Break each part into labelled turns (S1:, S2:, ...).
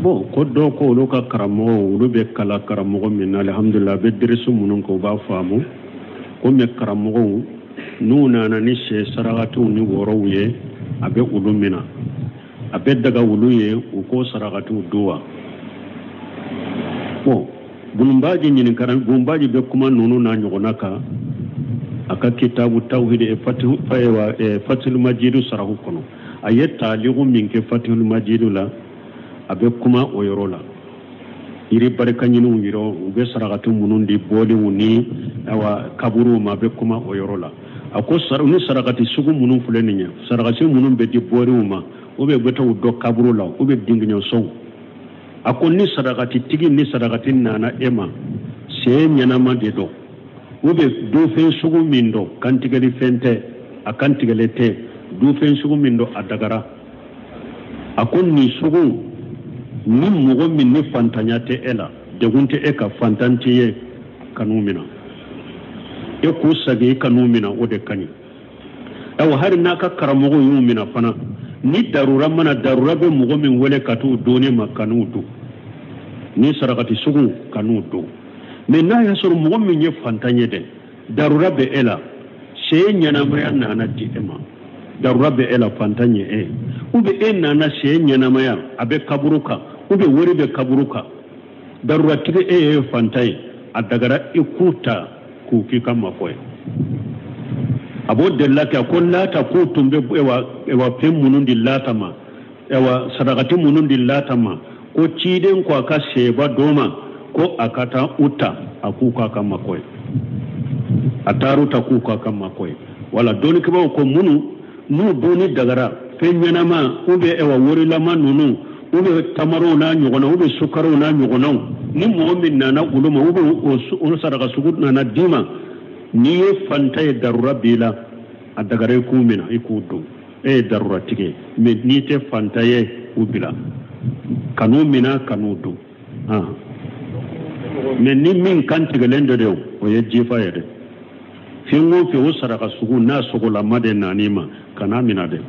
S1: bo ko do ko lu ka karamo lu be kala karamo min alhamdulillah be dirisu munun ko ba faamu ko me karamo nuna na ni she saragatu ni worowe abe ulumina abe daga uluye uko saragatu duwa bo bulumbaji nyini karan bulumbaji be kuma nunu na nyogonaka aka kitabu tawhid e fatul majid sarahu kono ayetta ligu minke fatul majid la abe kuma oyorola iri barka nyinu ngiro be saragatu munundi boli woni awa kaburu ma be kuma oyorola ako saruni saragati sugu munun fuleninya saragati munun be di bori uma obe beta do kaburu la obe dinginyo so ako ni saragati tigi ni saragati nana ema se nyana ma de do obe do fe sugu mindo kantigeli fente akantigele te do fe sugu mindo adagara ako ni sugu ni mugo min ni fantanya te ela de gunte e ka fantantiye kanumina e ku sage kanumina ode kani aw har na ka karamogo yumina fana ni darura mana darura be mugo min wele katu doni makanudu ni sarakati sugu kanudu me na ya suru mugo min ye fantanye de darura be ela she nyana maya na di ema darura be ela fantanye e ube e na she nyana maya abe kaburuka ube wori be kaburuka darura tide e fantai adagara ikuta ku ki kama koy abo de lata ko lata ko tumbe ewa pem munundi lata ma ewa sadakati munundi lata ma ko ciden ko aka seba doma ko akata uta akuka kama koy ataruta kuka kama koy wala doni kiba ko munu nu doni dagara fenyana ma ube ewa wori lama nunu ube tamaro na nyogona ube sukaro na nyogona ni mu'min na uluma ube o sadaka sugud na dima ni fanta e darura bila adagare kumina ikudu e darura tige me ni te fanta e ubila kanu mina kanudu me ni min kantige lendo de o ye jifa yede fingo fi o sadaka sugu na sogola made na nima kana mina de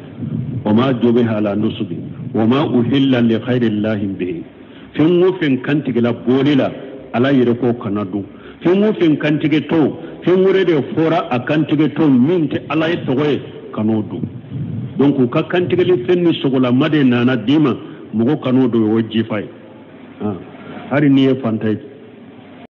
S1: o ma jobe hala nusubi وما أهل لخير الله به فين وفين كنتك لا بوليلا على يركو كنادو فين وفين كنتك تو فين ورد فورا أكنتك تو منت على يتوه كنادو دونك كنتك لفين سوغلا مدينة ديما مغو كنادو وجيفاي هاري نيه فانتاي